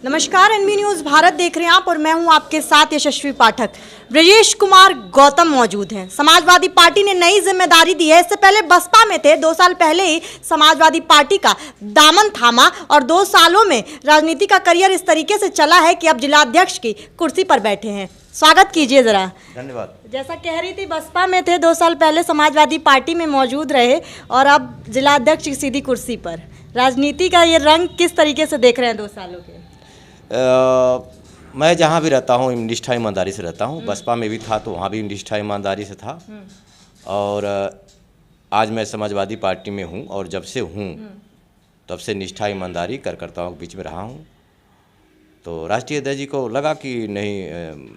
नमस्कार, NB news Bharat देख रहे हैं आप और मैं हूं आपके साथ यशस्वी पाठक। ब्रजेश कुमार गौतम मौजूद हैं। समाजवादी पार्टी ने नई जिम्मेदारी दी है। इससे पहले बसपा में थे, 2 साल पहले ही समाजवादी पार्टी का दामन थामा और 2 सालों में राजनीति का करियर इस तरीके से चला है कि अब जिलाध्यक्ष की कुर्सी पर बैठे हैं। स्वागत कीजिए जरा। धन्यवाद। जैसा कह रही थी, बसपा में थे, 2 साल पहले समाजवादी पार्टी में मौजूद रहे और अब जिलाध्यक्ष की सीधी कुर्सी पर। राजनीति का ये रंग किस तरीके से देख रहे हैं 2 सालों के? मैं जहाँ भी रहता हूँ निष्ठा ईमानदारी से रहता हूँ। बसपा में भी था तो वहाँ भी निष्ठा ईमानदारी से था और आज मैं समाजवादी पार्टी में हूँ और जब से हूँ तब से निष्ठा ईमानदारी कार्यकर्ताओं के बीच में रहा हूँ। तो राष्ट्रीय अध्यक्ष जी को लगा कि नहीं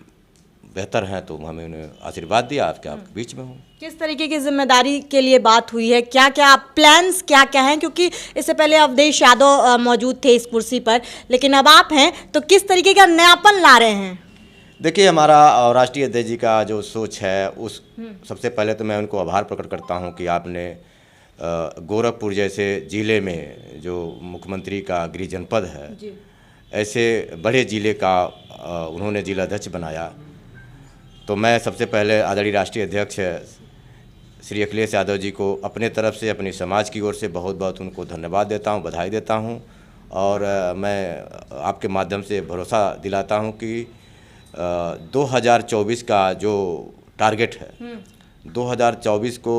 बेहतर हैं तो हमें उन्हें आशीर्वाद दिया, आपके बीच में हूँ। किस तरीके की जिम्मेदारी के लिए बात हुई है, क्या क्या प्लान्स क्या क्या हैं? क्योंकि इससे पहले अवधेश यादव मौजूद थे इस कुर्सी पर, लेकिन अब आप हैं तो किस तरीके का नयापन ला रहे हैं? देखिए, हमारा राष्ट्रीय अध्यक्ष जी का जो सोच है उस सबसे पहले तो मैं उनको आभार प्रकट करता हूँ कि आपने गोरखपुर जैसे ज़िले में जो मुख्यमंत्री का गृह जनपद है जी। ऐसे बड़े ज़िले का उन्होंने जिलाध्यक्ष बनाया। तो मैं सबसे पहले आदरणीय राष्ट्रीय अध्यक्ष श्री अखिलेश यादव जी को अपने तरफ से, अपनी समाज की ओर से बहुत बहुत उनको धन्यवाद देता हूँ, बधाई देता हूँ। और मैं आपके माध्यम से भरोसा दिलाता हूँ कि 2024 का जो टारगेट है 2024 को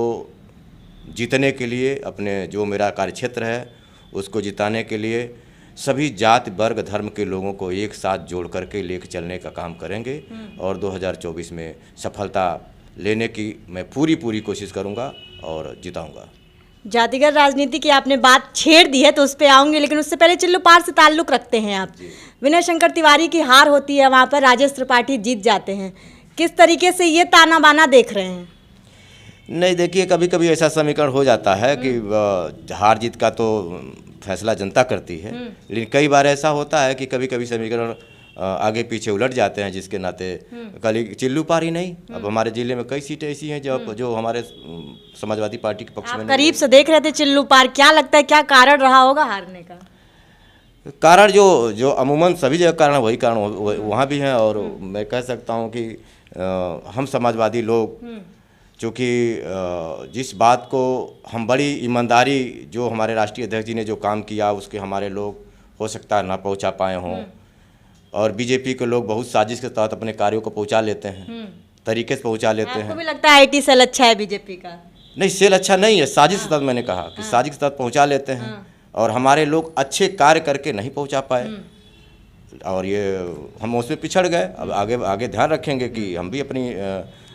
जीतने के लिए, अपने जो मेरा कार्यक्षेत्र है उसको जिताने के लिए सभी जाति वर्ग धर्म के लोगों को एक साथ जोड़ करके लेकर चलने का काम करेंगे और 2024 में सफलता लेने की मैं पूरी कोशिश करूंगा और जिताऊंगा। जातिगत राजनीति की आपने बात छेड़ दी है तो उस पर आऊँगी, लेकिन उससे पहले चिल्लू पार से ताल्लुक़ रखते हैं आप। विनय शंकर तिवारी की हार होती है, वहाँ पर राजेश त्रिपाठी जीत जाते हैं। किस तरीके से ये ताना बाना देख रहे हैं? नहीं, देखिए, कभी कभी ऐसा समीकरण हो जाता है कि हार जीत का तो फैसला जनता करती है, लेकिन कई बार ऐसा होता है कि कभी कभी समीकरण आगे पीछे उलट जाते हैं, जिसके नाते कल चिल्लू पार ही नहीं, अब हमारे जिले में कई सीटें ऐसी हैं जो हमारे समाजवादी पार्टी के पक्ष में करीब से देख रहे थे चिल्लू पार, क्या लगता है क्या कारण रहा होगा हारने का? कारण जो अमूमन सभी जगह कारण वही कारण वहाँ भी हैं। और मैं कह सकता हूँ कि हम समाजवादी लोग क्योंकि जिस बात को हम बड़ी ईमानदारी, जो हमारे राष्ट्रीय अध्यक्ष जी ने जो काम किया उसके हमारे लोग हो सकता है ना पहुंचा पाए हों, और बीजेपी के लोग बहुत साजिश के तहत अपने कार्यों को पहुंचा लेते हैं, तरीके से पहुंचा लेते हैं। आपको भी लगता है आईटी सेल अच्छा है बीजेपी का? नहीं, सेल अच्छा नहीं है, साजिश के तहत मैंने कहा कि साजिश के तहत पहुँचा लेते हैं और हमारे लोग अच्छे कार्य करके नहीं पहुँचा पाए और ये हम उसमें पिछड़ गए। अब आगे ध्यान रखेंगे कि हम भी अपनी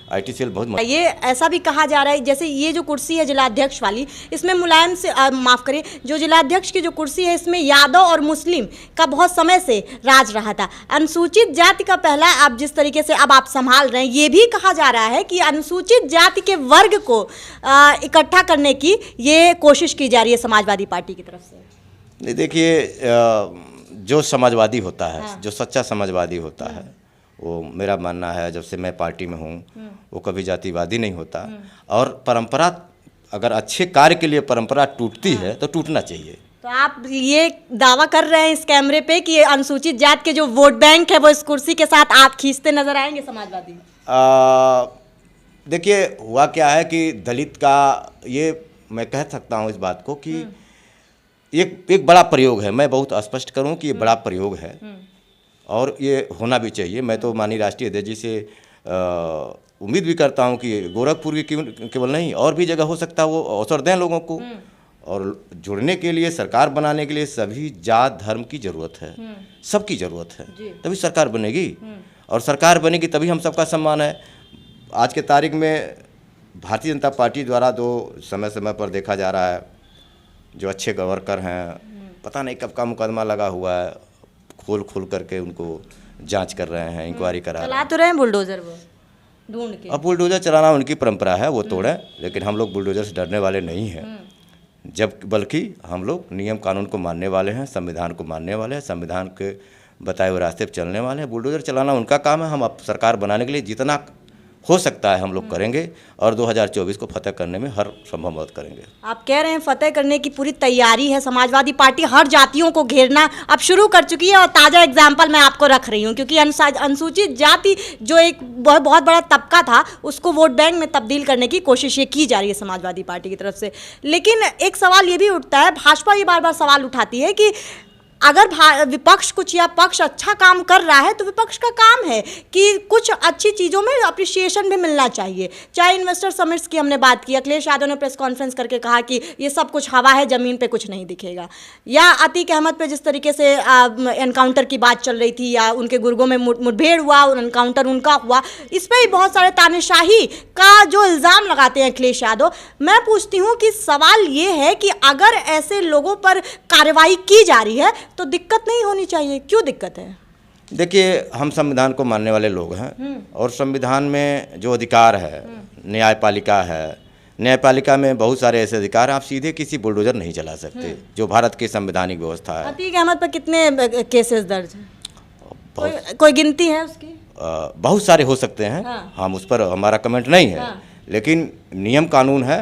आईटी सेल बहुत ये ऐसा भी कहा जा रहा है जैसे ये जो कुर्सी है जिलाध्यक्ष वाली, इसमें मुलायम से माफ़ करिए, जो जिलाध्यक्ष की जो कुर्सी है इसमें यादव और मुस्लिम का बहुत समय से राज रहा था। अनुसूचित जाति का पहला अब जिस तरीके से अब आप संभाल रहे हैं, ये भी कहा जा रहा है कि अनुसूचित जाति के वर्ग को इकट्ठा करने की ये कोशिश की जा रही है समाजवादी पार्टी की तरफ से। नहीं, देखिए, जो समाजवादी होता है, जो सच्चा समाजवादी होता है, वो मेरा मानना है जब से मैं पार्टी में हूँ वो कभी जातिवादी नहीं होता। और परंपरा, अगर अच्छे कार्य के लिए परंपरा टूटती है तो टूटना चाहिए। तो आप ये दावा कर रहे हैं इस कैमरे पे कि अनुसूचित जात के जो वोट बैंक है वो इस कुर्सी के साथ आप खींचते नजर आएंगे समाजवादी? देखिए, हुआ क्या है कि दलित का, ये मैं कह सकता हूँ इस बात को कि एक बड़ा प्रयोग है। मैं बहुत स्पष्ट करूँ कि ये बड़ा प्रयोग है और ये होना भी चाहिए। मैं तो माननीय राष्ट्रीय अध्यक्ष जी से उम्मीद भी करता हूं कि गोरखपुर की केवल नहीं और भी जगह हो सकता है वो अवसर दें लोगों को। और जुड़ने के लिए, सरकार बनाने के लिए सभी जात धर्म की ज़रूरत है, सबकी ज़रूरत है, तभी सरकार बनेगी। और सरकार बनेगी तभी हम सबका सम्मान है। आज के तारीख में भारतीय जनता पार्टी द्वारा जो समय समय पर देखा जा रहा है, जो अच्छे वर्कर हैं, पता नहीं कब का मुकदमा लगा हुआ है, खोल करके उनको जांच कर रहे हैं, इंक्वायरी करा चला तो रहे हैं बुलडोजर वो ढूंढ के। अब बुलडोजर चलाना उनकी परंपरा है, वो तोड़ें, लेकिन हम लोग बुलडोजर से डरने वाले नहीं हैं। जब बल्कि हम लोग नियम कानून को मानने वाले हैं, संविधान को मानने वाले हैं, संविधान के बताए हुए रास्ते पर चलने वाले हैं। बुलडोजर चलाना उनका काम है। हम अब सरकार बनाने के लिए जितना हो सकता है हम लोग करेंगे और 2024 को फतेह करने में हर संभव मदद करेंगे। आप कह रहे हैं फतेह करने की पूरी तैयारी है, समाजवादी पार्टी हर जातियों को घेरना अब शुरू कर चुकी है और ताज़ा एग्जाम्पल मैं आपको रख रही हूँ, क्योंकि अनुसूचित जाति जो एक बहुत बड़ा तबका था उसको वोट बैंक में तब्दील करने की कोशिश ये की जा रही है समाजवादी पार्टी की तरफ से। लेकिन एक सवाल ये भी उठता है, भाजपा ये बार बार सवाल उठाती है कि अगर विपक्ष कुछ या पक्ष अच्छा काम कर रहा है तो विपक्ष का काम है कि कुछ अच्छी चीज़ों में अप्रिसिएशन भी मिलना चाहिए। चाहे इन्वेस्टर समिट्स की हमने बात की, अखिलेश यादव ने प्रेस कॉन्फ्रेंस करके कहा कि ये सब कुछ हवा है, ज़मीन पे कुछ नहीं दिखेगा, या अतीक अहमद पे जिस तरीके से एनकाउंटर की बात चल रही थी या उनके गुर्गों में मुठभेड़ हुआ और एनकाउंटर उनका हुआ, इस पर भी बहुत सारे तानाशाही का जो इल्ज़ाम लगाते हैं अखिलेश यादव। मैं पूछती हूँ कि सवाल ये है कि अगर ऐसे लोगों पर कार्रवाई की जा रही है तो दिक्कत नहीं होनी चाहिए, क्यों दिक्कत है? देखिए, हम संविधान को मानने वाले लोग हैं और संविधान में जो अधिकार है, न्यायपालिका है, न्यायपालिका में बहुत सारे ऐसे अधिकार हैं, आप सीधे किसी बुलडोजर नहीं चला सकते, जो भारत की संवैधानिक व्यवस्था है। अतीक अहमद पर कितने केसेस दर्ज हैं? कोई गिनती है उसकी? बहुत सारे हो सकते हैं। हम उस पर हमारा कमेंट नहीं है, लेकिन नियम कानून है,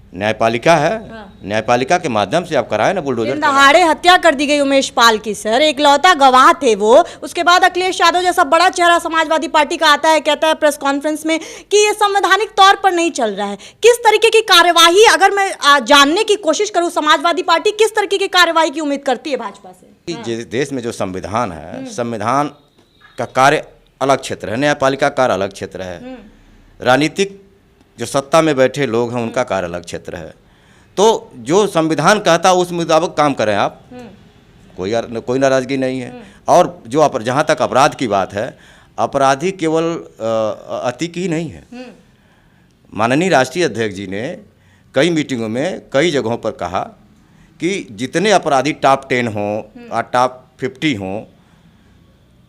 न्यायपालिका है, न्यायपालिका के माध्यम से आप कराएं ना बुलडोजर। दहाड़े हत्या कर दी गई उमेश पाल की, सर एक लौता गवाह थे वो। उसके बाद अखिलेश यादव जैसा बड़ा चेहरा समाजवादी पार्टी का आता है, कहता है प्रेस कॉन्फ्रेंस में कि ये संवैधानिक तौर पर नहीं चल रहा है। किस तरीके की कार्यवाही, अगर मैं जानने की कोशिश करूं, समाजवादी पार्टी किस तरीके की कार्यवाही की उम्मीद करती है भाजपा से? देश में जो संविधान है, संविधान का कार्य अलग क्षेत्र है, न्यायपालिका का कार्य अलग क्षेत्र है, राजनीतिक जो सत्ता में बैठे लोग हैं उनका कार्य अलग क्षेत्र है। तो जो संविधान कहता है उस मुताबिक काम करें आप, कोई नाराज़गी नहीं है। और जो जहाँ तक अपराध की बात है, अपराधी केवल अतीक ही नहीं है। माननीय राष्ट्रीय अध्यक्ष जी ने कई मीटिंगों में कई जगहों पर कहा कि जितने अपराधी टॉप 10 हों और टॉप 50 हों,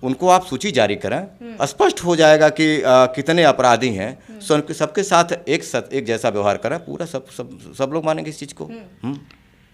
उनको आप सूची जारी करें, स्पष्ट हो जाएगा कि कितने अपराधी हैं। सबके साथ एक जैसा व्यवहार करें, पूरा सब लोग मानेंगे इस चीज़ को।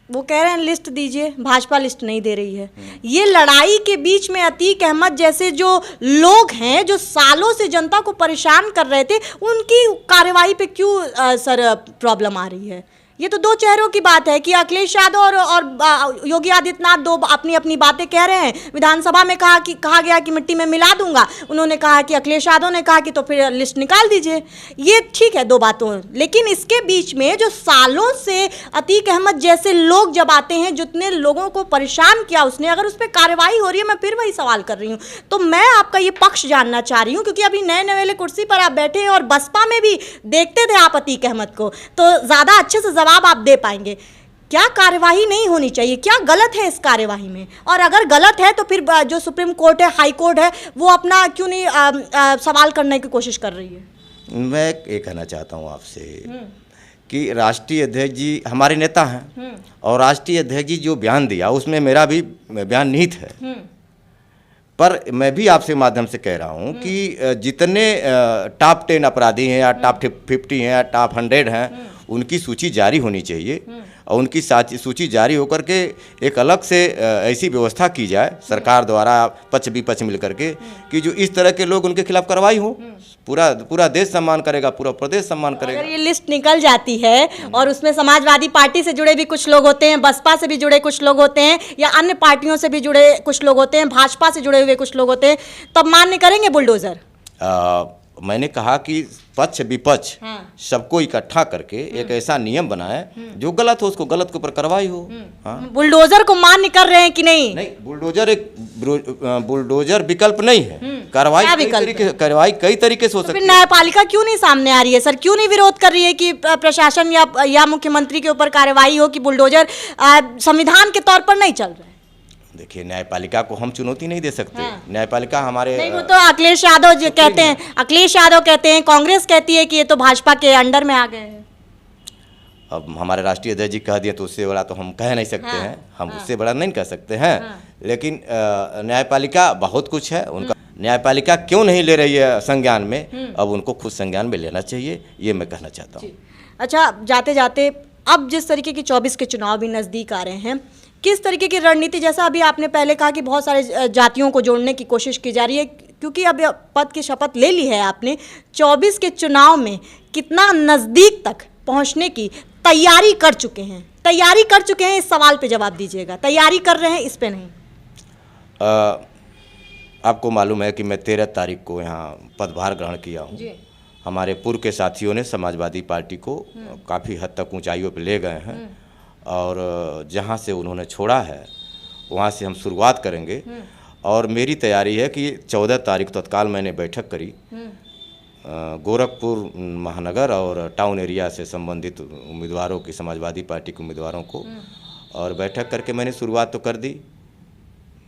वो कह रहे हैं लिस्ट दीजिए, भाजपा लिस्ट नहीं दे रही है। ये लड़ाई के बीच में अतीक अहमद जैसे जो लोग हैं जो सालों से जनता को परेशान कर रहे थे, उनकी कार्यवाही पे क्यों सर प्रॉब्लम आ रही है? ये तो दो चेहरों की बात है कि अखिलेश यादव और योगी आदित्यनाथ दो अपनी अपनी बातें कह रहे हैं। विधानसभा में कहा गया कि मिट्टी में मिला दूंगा, उन्होंने कहा कि अखिलेश यादव ने कहा कि तो फिर लिस्ट निकाल दीजिए। ये ठीक है दो बातों, लेकिन इसके बीच में जो सालों से अतीक अहमद जैसे लोग जब आते हैं, जितने लोगों को परेशान किया उसने, अगर उस पर कार्रवाई हो रही है, मैं फिर वही सवाल कर रही हूँ। तो मैं आपका ये पक्ष जानना चाह रही हूँ, क्योंकि अभी नए नवेले कुर्सी पर आप बैठे हैं और बसपा में भी देखते थे आप अतीक अहमद को, तो ज़्यादा अच्छे से जवाब आप दे पाएंगे। क्या कार्यवाही नहीं होनी चाहिए? क्या गलत है इस कार्यवाही में? और अगर गलत है तो फिर जो सुप्रीम कोर्ट है, हाई कोर्ट है, वो अपना क्यों नहीं सवाल करने की कोशिश कर रही है? मैं ये कहना चाहता हूँ आपसे कि राष्ट्रीय अध्यक्ष जी हमारे नेता हैं और राष्ट्रीय अध्यक्ष जी जो बयान दिया उसमें मेरा भी बयान निहित है। पर मैं भी आपसे माध्यम से कह रहा हूँ कि जितने टॉप 10 अपराधी हैं या टॉप 50 हैं या टॉप 100 हैं, उनकी सूची जारी होनी चाहिए और उनकी सूची जारी होकर के एक अलग से ऐसी व्यवस्था की जाए सरकार द्वारा, पक्ष विपक्ष मिल करके, कि जो इस तरह के लोग उनके खिलाफ कार्रवाई हो। पूरा देश सम्मान करेगा, पूरा प्रदेश सम्मान करेगा। अगर ये लिस्ट निकल जाती है और उसमें समाजवादी पार्टी से जुड़े भी कुछ लोग होते हैं, बसपा से भी जुड़े कुछ लोग होते हैं, या अन्य पार्टियों से भी जुड़े कुछ लोग होते हैं, भाजपा से जुड़े हुए कुछ लोग होते हैं, तब मान्य करेंगे बुलडोजर? मैंने कहा कि पक्ष विपक्ष सबको इकट्ठा करके एक ऐसा नियम बनाए, जो गलत हो उसको गलत के ऊपर कार्रवाई हो। बुलडोजर को मान्य कर रहे हैं कि नहीं? नहीं, बुलडोजर विकल्प नहीं है। कार्रवाई कई तरीके से हो सकती है। न्यायपालिका क्यों नहीं सामने आ रही है सर? क्यों नहीं विरोध कर रही है कि प्रशासन या मुख्यमंत्री के ऊपर कार्रवाई हो कि बुलडोजर संविधान के तौर पर नहीं चल रहा है? देखिए, न्यायपालिका को हम चुनौती नहीं दे सकते। न्यायपालिका हमारे नहीं, वो तो अखिलेश यादव जो कहते हैं, अखिलेश यादव कहते हैं, कांग्रेस कहती है कि ये तो भाजपा के अंडर में आ गए हैं। अब हमारे राष्ट्रीय अध्यक्ष जी कह दिए तो उससे बड़ा तो हम कह नहीं सकते हैं, हम उससे बड़ा नहीं कह सकते हैं। लेकिन न्यायपालिका बहुत कुछ है उनका। न्यायपालिका क्यों नहीं ले रही है संज्ञान में, अब उनको खुद संज्ञान में लेना चाहिए, ये मैं कहना चाहता हूँ। अच्छा, जाते जाते अब जिस तरीके की 24 के चुनाव भी नज़दीक आ रहे हैं, किस तरीके की रणनीति, जैसा अभी आपने पहले कहा कि बहुत सारे जातियों को जोड़ने की कोशिश की जा रही है, क्योंकि अब पद की शपथ ले ली है आपने, 24 के चुनाव में कितना नज़दीक तक पहुंचने की तैयारी कर चुके हैं? इस सवाल पे जवाब दीजिएगा। तैयारी कर रहे हैं, इस पे नहीं। आपको मालूम है कि मैं 13 तारीख को यहाँ पदभार ग्रहण किया हूँ। हमारे पूर्व के साथियों ने समाजवादी पार्टी को काफ़ी हद तक ऊंचाइयों पे ले गए हैं और जहाँ से उन्होंने छोड़ा है वहाँ से हम शुरुआत करेंगे। और मेरी तैयारी है कि 14 तारीख तत्काल मैंने बैठक करी गोरखपुर महानगर और टाउन एरिया से संबंधित उम्मीदवारों की, समाजवादी पार्टी के उम्मीदवारों को, और बैठक करके मैंने शुरुआत तो कर दी।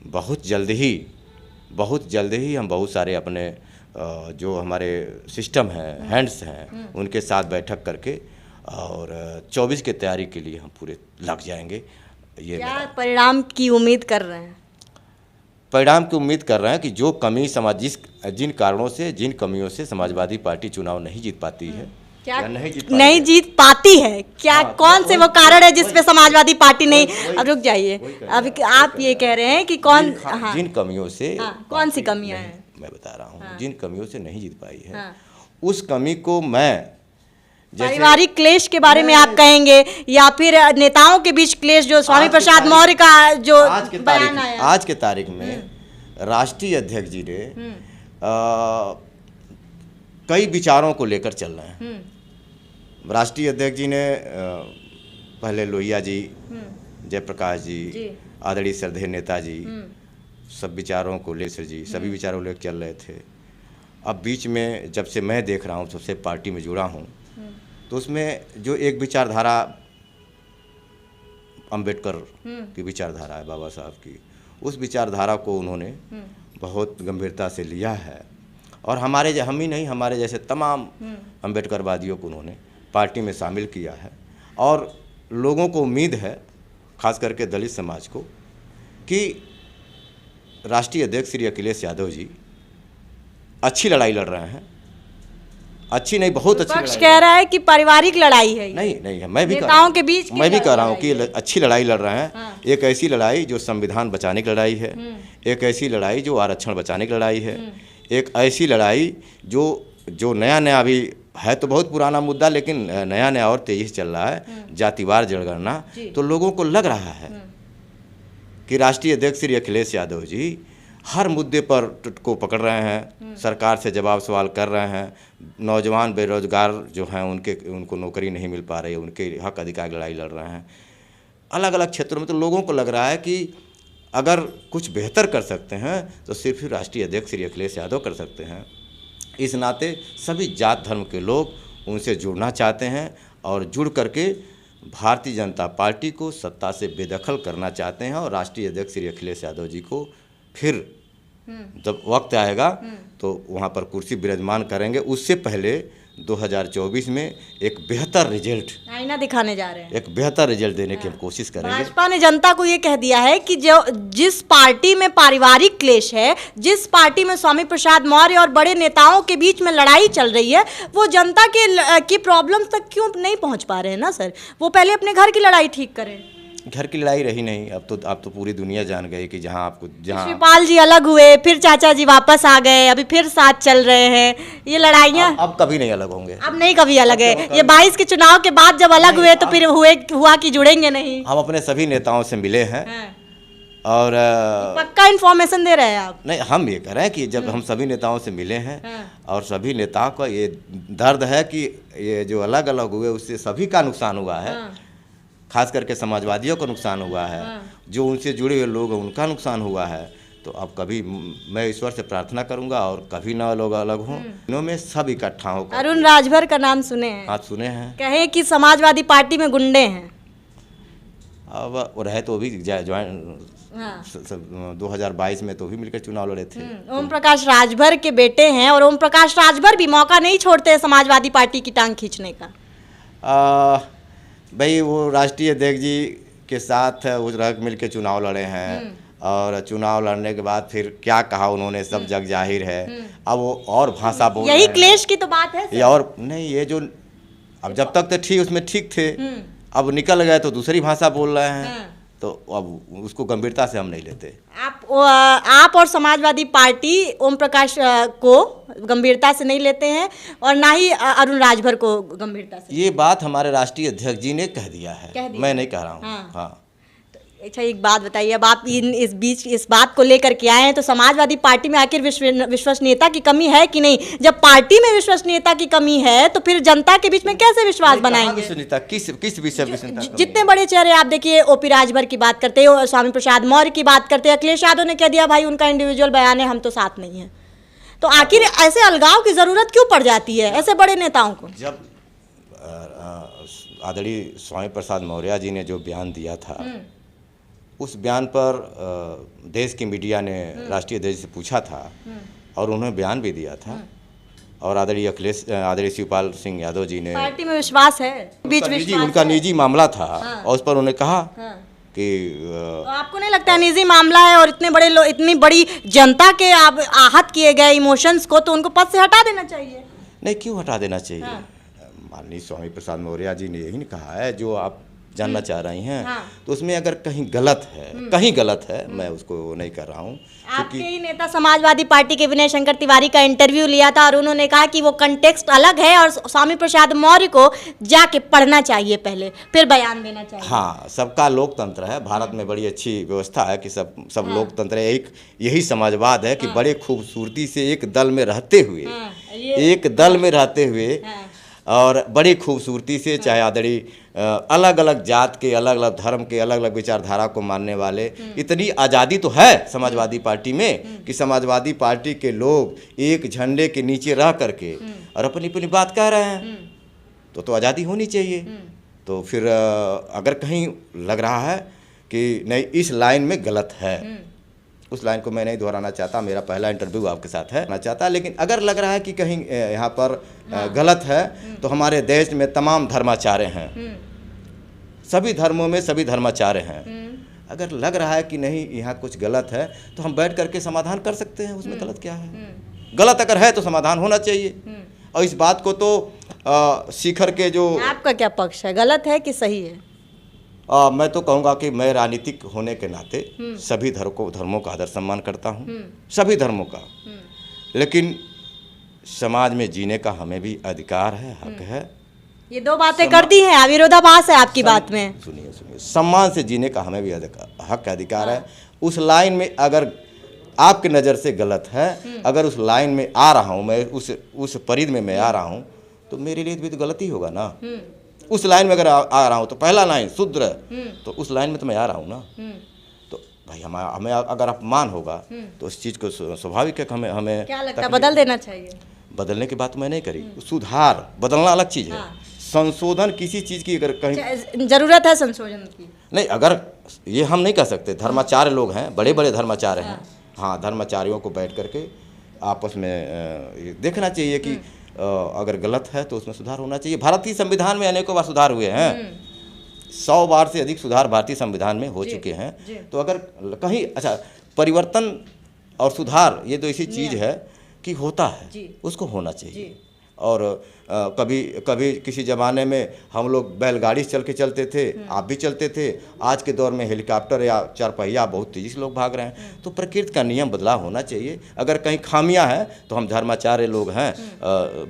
बहुत जल्द ही हम बहुत सारे अपने जो हमारे सिस्टम हैं, हैंड्स हैं, उनके साथ बैठक करके और 24 की तैयारी के लिए हम पूरे लग जाएंगे। ये क्या परिणाम की उम्मीद कर रहे हैं? परिणाम की उम्मीद कर रहे हैं कि जो कमी जिन कारणों से, जिन कमियों से समाजवादी पार्टी चुनाव नहीं जीत पाती है, क्या नहीं जीत पाती है क्या? कौन से वो कारण है जिस पे समाजवादी पार्टी नहीं? अब रुक जाइए, अभी आप ये कह रहे हैं कि जिन कमियों से, कौन सी कमियां हैं मैं बता रहा हूँ, जिन कमियों से नहीं जीत पाई है, उस कमी को मैं, पारिवारिक क्लेश के बारे में आप कहेंगे या फिर नेताओं के बीच क्लेश, जो स्वामी प्रसाद मौर्य का जो बयान आया आज के तारीख में राष्ट्रीय अध्यक्ष जी ने कई विचारों को लेकर चल रहे हैं। राष्ट्रीय अध्यक्ष जी ने पहले लोहिया जी, जयप्रकाश जी, आदरणीय श्रद्धेय नेता जी, सब विचारों को लेकर सभी विचारों को लेकर चल रहे थे। अब बीच में जब से मैं देख रहा हूँ, सबसे पार्टी में जुड़ा हूँ, तो उसमें जो एक विचारधारा अंबेडकर की विचारधारा है, बाबा साहब की, उस विचारधारा को उन्होंने बहुत गंभीरता से लिया है और हम ही नहीं, हमारे जैसे तमाम अंबेडकरवादियों को उन्होंने पार्टी में शामिल किया है। और लोगों को उम्मीद है, खास करके दलित समाज को, कि राष्ट्रीय अध्यक्ष श्री अखिलेश यादव जी अच्छी लड़ाई लड़ रहे हैं। अच्छी नहीं, बहुत अच्छी लड़ाई कह रहा है कि पारिवारिक लड़ाई है। नहीं है, मैं भी नेताओं के बीच मैं भी कह रहा हूँ कि अच्छी लड़ाई लड़ रहे हैं। एक ऐसी लड़ाई जो संविधान बचाने की लड़ाई है, एक ऐसी लड़ाई जो आरक्षण बचाने की लड़ाई है, एक ऐसी लड़ाई जो नया अभी है, तो बहुत पुराना मुद्दा, लेकिन नया और तेजी से चल रहा है, जातिवार जनगणना। तो लोगों को लग रहा है कि राष्ट्रीय अध्यक्ष श्री अखिलेश यादव जी हर मुद्दे पर को पकड़ रहे हैं, सरकार से जवाब सवाल कर रहे हैं। नौजवान बेरोजगार जो हैं उनको नौकरी नहीं मिल पा रही है, उनके हक अधिकार की लड़ाई लड़ रहे हैं अलग अलग क्षेत्रों में। तो लोगों को लग रहा है कि अगर कुछ बेहतर कर सकते हैं तो सिर्फ राष्ट्रीय अध्यक्ष श्री अखिलेश यादव कर सकते हैं। इस नाते सभी जात धर्म के लोग उनसे जुड़ना चाहते हैं और जुड़ करके भारतीय जनता पार्टी को सत्ता से बेदखल करना चाहते हैं और राष्ट्रीय अध्यक्ष श्री अखिलेश यादव जी को फिर जब वक्त आएगा तो वहाँ पर कुर्सी विराजमान करेंगे। उससे पहले 2024 में एक बेहतर रिजल्ट आईना दिखाने जा रहे हैं, एक बेहतर रिजल्ट देने की हम कोशिश करेंगे। भाजपा ने जनता को ये कह दिया है कि जिस पार्टी में पारिवारिक क्लेश है, जिस पार्टी में स्वामी प्रसाद मौर्य और बड़े नेताओं के बीच में लड़ाई चल रही है, वो जनता की प्रॉब्लम्स तक क्यों नहीं पहुंच पा रहे हैं ना सर? वो पहले अपने घर की लड़ाई ठीक करें। घर की लड़ाई रही नहीं, अब तो पूरी दुनिया जान गई कि जहाँ शिवपाल जी अलग हुए, फिर चाचा जी वापस आ गए, अभी फिर साथ चल रहे हैं। ये लड़ाइयाँ अब कभी नहीं अलग होंगे, अब नहीं कभी अलग है। ये 22 के चुनाव के बाद जब अलग हुए तो फिर हुआ कि जुड़ेंगे नहीं। हम अपने सभी नेताओं से मिले हैं और पक्का इन्फॉर्मेशन दे रहे हैं आप? नहीं, हम ये कह रहे हैं कि जब हम सभी नेताओं से मिले हैं और सभी नेताओं का ये दर्द है कि ये जो अलग अलग हुए उससे सभी का नुकसान हुआ है। खास करके समाजवादियों को नुकसान हुआ है, जो उनसे जुड़े हुए लोग हैं उनका नुकसान हुआ है। तो अब कभी मैं ईश्वर से प्रार्थना करूंगा और कभी ना लोग अलग हों, इनों में सब इकट्ठा हो। अरुण राजभर का नाम सुने हैं? हाँ सुने हैं। कहे कि समाजवादी पार्टी में गुंडे हैं। अब वो रहे तो अभी ज्वाइन 2022 में तो भी मिलकर चुनाव लड़े थे। ओम प्रकाश राजभर के बेटे हैं और ओम प्रकाश राजभर भी मौका नहीं छोड़ते समाजवादी पार्टी की टांग खींचने का। भाई वो राष्ट्रीय अध्यक्ष जी के साथ उस रग मिल के चुनाव लड़े हैं और चुनाव लड़ने के बाद फिर क्या कहा उन्होंने सब जग जाहिर है। अब वो और भाषा बोल रहे हैं। यही क्लेश की तो बात है। ये और नहीं, ये जो अब जब तक तो ठीक उसमें ठीक थे, अब निकल गए तो दूसरी भाषा बोल रहे हैं। तो अब उसको गंभीरता से हम नहीं लेते। आप और समाजवादी पार्टी ओम प्रकाश को गंभीरता से नहीं लेते हैं और ना ही अरुण राजभर को गंभीरता से। ये बात हमारे राष्ट्रीय अध्यक्ष जी ने कह दिया है, मैं नहीं कह रहा हूँ। हाँ। हाँ। अच्छा, एक बात बताइए, अब आप इस बात को लेकर के आए हैं, तो समाजवादी पार्टी में आखिर विश्वसनीयता की कमी है कि नहीं? जब पार्टी में विश्वसनीयता की कमी है तो फिर जनता के बीच में कैसे विश्वास बनाएंगे? विश्वसनीयता किस विषय विश्वसनीयता? जितने बड़े चेहरे आप देखिए, ओपी राजभर की बात करते हैं, स्वामी प्रसाद मौर्य की बात करते हैं, अखिलेश यादव ने कह दिया भाई उनका इंडिविजुअल बयान है, हम तो साथ नहीं है। तो आखिर ऐसे अलगाव की जरूरत क्यों पड़ जाती है ऐसे बड़े नेताओं को? जब आदरणीय स्वामी प्रसाद मौर्य जी ने जो बयान दिया था, उस बयान पर देश की मीडिया ने राष्ट्रीय अध्यक्ष से पूछा था और उन्होंने बयान भी दिया था। और आदरणीय शिवपाल सिंह यादव जी ने, पार्टी में विश्वास है, उनका निजी मामला था। हाँ। और उस पर उन्होंने कहा कि तो आपको नहीं लगता है निजी मामला है और इतने बड़े लोग, इतनी बड़ी जनता के आप आहत किए गए इमोशंस को, तो उनको पद से हटा देना चाहिए? नहीं, क्यों हटा देना चाहिए? माननीय स्वामी प्रसाद मौर्य जी ने यही कहा है जो आप जानना चाह रही हैं। हाँ। तो उसमें अगर कहीं गलत है, मैं उसको नहीं कर रहा हूँ। आपके ही नेता समाजवादी पार्टी के विनय शंकर तिवारी का इंटरव्यू लिया था और उन्होंने कहा कि वो कंटेक्स्ट अलग है और स्वामी प्रसाद मौर्य को जाके पढ़ना चाहिए पहले, फिर बयान देना चाहिए। हाँ, सबका लोकतंत्र है, भारत में बड़ी अच्छी व्यवस्था है कि सब लोकतंत्र है। यही समाजवाद है कि बड़े खूबसूरती से एक दल में रहते हुए और बड़ी खूबसूरती से, चाहे आदरणीय अलग अलग जात के, अलग अलग धर्म के, अलग अलग विचारधारा को मानने वाले, इतनी आज़ादी तो है समाजवादी पार्टी में कि समाजवादी पार्टी के लोग एक झंडे के नीचे रह करके और अपनी अपनी बात कह रहे हैं, तो आज़ादी होनी चाहिए। तो फिर अगर कहीं लग रहा है कि नहीं इस लाइन में गलत है, उस लाइन को मैं नहीं दोहराना चाहता, मेरा पहला इंटरव्यू आपके साथ है ना चाहता, लेकिन अगर लग रहा है कि कहीं यहाँ पर गलत है, तो हमारे देश में तमाम धर्माचार्य हैं, सभी धर्मों में सभी धर्माचार्य हैं। अगर लग रहा है कि नहीं यहाँ कुछ गलत है, तो हम बैठ करके समाधान कर सकते हैं, उसमें गलत क्या है? गलत अगर है तो समाधान होना चाहिए। और इस बात को तो शिखर के जो, आपका क्या पक्ष है, गलत है कि सही है? मैं तो कहूँगा कि मैं राजनीतिक होने के नाते सभी धर्मों का आदर सम्मान करता हूँ, सभी धर्मों का, लेकिन समाज में जीने का हमें भी अधिकार है, हक है। ये दो बातें कर दी हैं, विरोधाभास है आपकी बात में। सुनिए, सम्मान से जीने का हमें भी हक अधिकार है। उस लाइन में अगर आपकी नज़र से गलत है, अगर उस लाइन में आ रहा हूँ मैं, उस परिधि में मैं आ रहा हूँ, तो मेरे लिए भी तो गलती होगा ना। उस लाइन में अगर आ रहा हूँ तो पहला लाइन शूद्र, तो उस लाइन में तो मैं आ रहा हूँ ना। तो भाई हमें अगर अपमान होगा तो उस चीज़ को स्वाभाविक है, हमें क्या लगता है बदल देना चाहिए? बदलने की बात मैं नहीं करी, सुधार बदलना अलग चीज़ है। संशोधन किसी चीज़ की अगर कहीं जरूरत है संशोधन की, नहीं, अगर ये हम नहीं कह सकते, धर्माचार्य लोग हैं, बड़े बड़े धर्माचार्य हैं। हाँ, धर्माचार्यों को बैठ करके आपस में देखना चाहिए कि अगर गलत है तो उसमें सुधार होना चाहिए। भारतीय संविधान में अनेकों बार सुधार हुए हैं, 100 बार से अधिक सुधार भारतीय संविधान में हो चुके हैं। तो अगर कहीं परिवर्तन और सुधार ये तो ऐसी चीज़ है कि होता है, उसको होना चाहिए। और कभी किसी ज़माने में हम लोग बैलगाड़ी से चल के चलते थे, आप भी चलते थे। आज के दौर में हेलीकॉप्टर या चारपहिया बहुत तेज़ी से लोग भाग रहे हैं। तो प्रकृति का नियम बदलाव होना चाहिए। अगर कहीं खामियां हैं तो हम धर्माचार्य लोग हैं,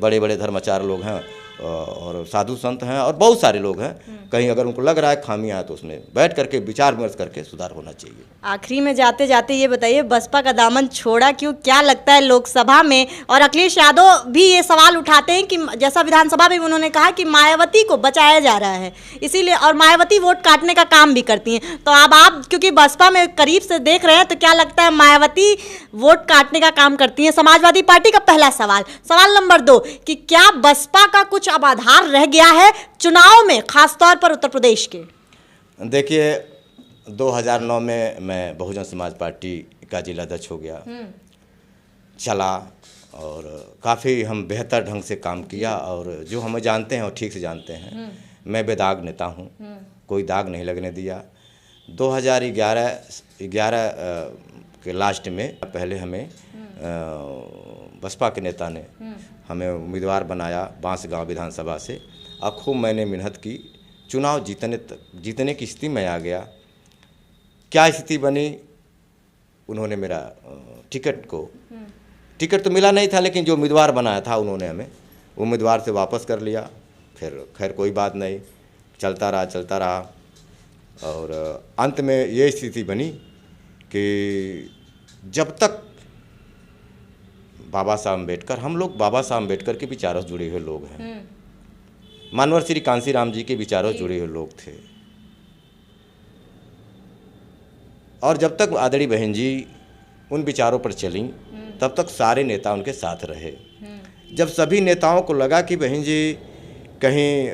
बड़े बड़े धर्माचार्य लोग हैं और साधु संत हैं और बहुत सारे लोग हैं, कहीं अगर उनको लग रहा है खामियां तो उसमें बैठ करके विचार विमर्श करके सुधार होना चाहिए। आखिरी में जाते जाते ये बताइए, बसपा का दामन छोड़ा क्यों? क्या लगता है लोकसभा में, और अखिलेश यादव भी ये सवाल उठाते हैं कि जैसा विधानसभा में उन्होंने कहा कि मायावती को बचाया जा रहा है इसीलिए, और मायावती वोट काटने का काम भी करती हैं। तो अब आप क्योंकि बसपा में करीब से देख रहे हैं, तो क्या लगता है मायावती वोट काटने का काम करती हैं समाजवादी पार्टी का? पहला सवाल। सवाल नंबर 2 कि क्या बसपा का कुछ अब आधार रह गया है चुनाव में, खासतौर पर उत्तर प्रदेश के? देखिए, 2009 में मैं बहुजन समाज पार्टी का जिला अध्यक्ष हो गया, चला और काफ़ी हम बेहतर ढंग से काम किया और जो हमें जानते हैं और ठीक से जानते हैं, मैं बेदाग नेता हूँ, कोई दाग नहीं लगने दिया। 2011 के लास्ट में पहले हमें बसपा के नेता ने हमें उम्मीदवार बनाया बांसगांव विधानसभा से और खूब मैंने मेहनत की, चुनाव जीतने की स्थिति में आ गया। क्या स्थिति बनी, उन्होंने मेरा टिकट तो मिला नहीं था, लेकिन जो उम्मीदवार बनाया था उन्होंने हमें उम्मीदवार से वापस कर लिया। फिर खैर कोई बात नहीं, चलता रहा और अंत में ये स्थिति बनी कि जब तक बाबा साहब अम्बेडकर, हम लोग बाबा साहब अम्बेडकर के विचारों से जुड़े हुए लोग हैं, मानवर श्री कांसीराम जी के विचारों से जुड़े हुए लोग थे, और जब तक आदरणीय बहन जी उन विचारों पर चली तब तक सारे नेता उनके साथ रहे। जब सभी नेताओं को लगा कि बहन जी कहीं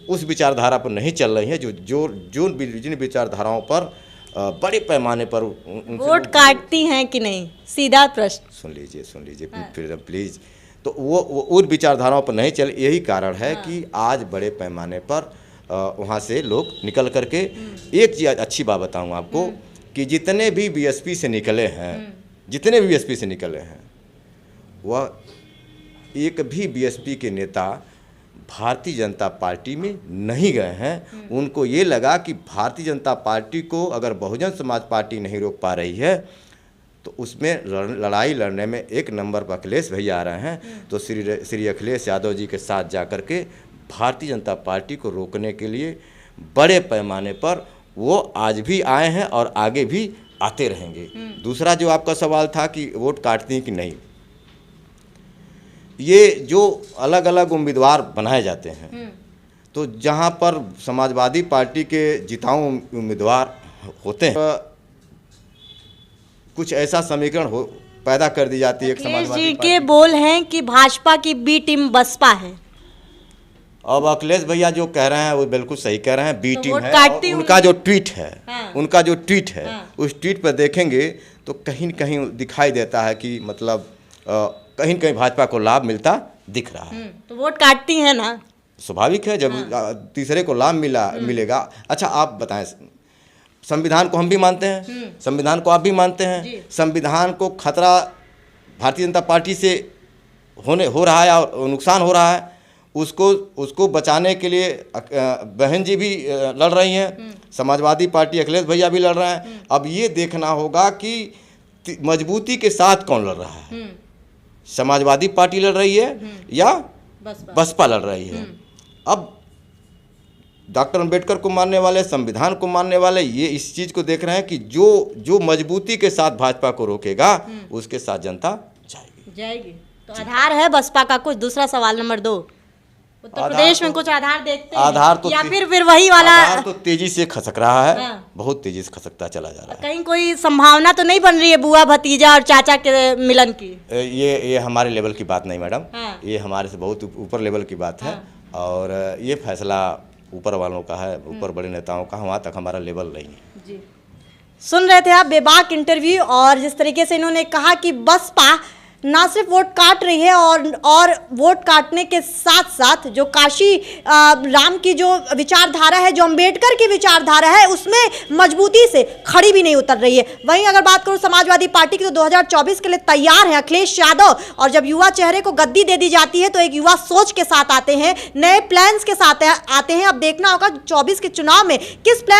उस विचारधारा पर नहीं चल रही है जिन विचारधाराओं पर बड़े पैमाने पर वोट काटती हैं कि नहीं, सीधा प्रश्न। सुन लीजिए फिर प्लीज़। तो वो उन विचारधाराओं पर नहीं चल, यही कारण है कि आज बड़े पैमाने पर वहाँ से लोग निकल करके एक चीज़ अच्छी बात बताऊँ आपको कि जितने भी बीएसपी से निकले हैं वह एक भी बीएसपी के नेता भारतीय जनता पार्टी में नहीं गए हैं। उनको ये लगा कि भारतीय जनता पार्टी को अगर बहुजन समाज पार्टी नहीं रोक पा रही है तो उसमें लड़ाई लड़ने में एक नंबर पर अखिलेश भैया आ रहे हैं, तो श्री अखिलेश यादव जी के साथ जा कर के भारतीय जनता पार्टी को रोकने के लिए बड़े पैमाने पर वो आज भी आए हैं और आगे भी आते रहेंगे। दूसरा जो आपका सवाल था कि वोट काटती हैं कि नहीं, ये जो अलग अलग उम्मीदवार बनाए जाते हैं तो जहाँ पर समाजवादी पार्टी के जिताऊ उम्मीदवार होते हैं कुछ ऐसा समीकरण पैदा कर दी जाती है। अखिलेश जी के बोल हैं कि भाजपा की बी टीम बसपा है। अब अखिलेश भैया जो कह रहे हैं वो बिल्कुल सही कह रहे हैं, बी टीम है। और उनका जो ट्वीट है उस ट्वीट पर देखेंगे तो कहीं न कहीं दिखाई देता है कि मतलब कहीं न कहीं भाजपा को लाभ मिलता दिख रहा है। तो वोट काटती हैं ना, स्वाभाविक है जब तीसरे को लाभ मिलेगा। अच्छा आप बताएं, संविधान को हम भी मानते हैं, संविधान को आप भी मानते हैं, संविधान को खतरा भारतीय जनता पार्टी से हो रहा है और नुकसान हो रहा है, उसको बचाने के लिए बहन जी भी लड़ रही हैं, समाजवादी पार्टी अखिलेश भैया भी लड़ रहे हैं। अब ये देखना होगा कि मजबूती के साथ कौन लड़ रहा है, समाजवादी पार्टी लड़ रही है या बसपा लड़ रही है। अब डॉक्टर अंबेडकर को मानने वाले, संविधान को मानने वाले ये इस चीज़ को देख रहे हैं कि जो मजबूती के साथ भाजपा को रोकेगा उसके साथ जनता जाएगी। तो आधार है बसपा का कुछ? दूसरा सवाल नंबर 2, उत्तर प्रदेश में कुछ आधार देखते हैं? आधार तो या फिर वही वाला आधार तो तेजी से खसक रहा है, बहुत तेजी से खसकता चला जा रहा है। कहीं कोई संभावना तो नहीं बन रही है बुआ भतीजा और चाचा के मिलन की? ये हमारे लेवल की बात नहीं मैडम, ये हमारे से बहुत ऊपर लेवल की बात है और ये फैसला ऊपर वालों का है, ऊपर बड़े नेताओं का, वहाँ तक हमारा लेवल नहीं है। जी, सुन रहे थे आप बेबाक इंटरव्यू, और जिस तरीके से इन्होंने कहा कि बसपा ना सिर्फ वोट काट रही है और वोट काटने के साथ साथ जो काशी राम की जो विचारधारा है, जो अंबेडकर की विचारधारा है, उसमें मजबूती से खड़ी भी नहीं उतर रही है। वहीं अगर बात करूं समाजवादी पार्टी की तो 2024 के लिए तैयार है अखिलेश यादव, और जब युवा चेहरे को गद्दी दे दी जाती है तो एक युवा सोच के साथ आते हैं, नए प्लान्स के साथ आते हैं। अब देखना होगा 24 के चुनाव में किस प्लान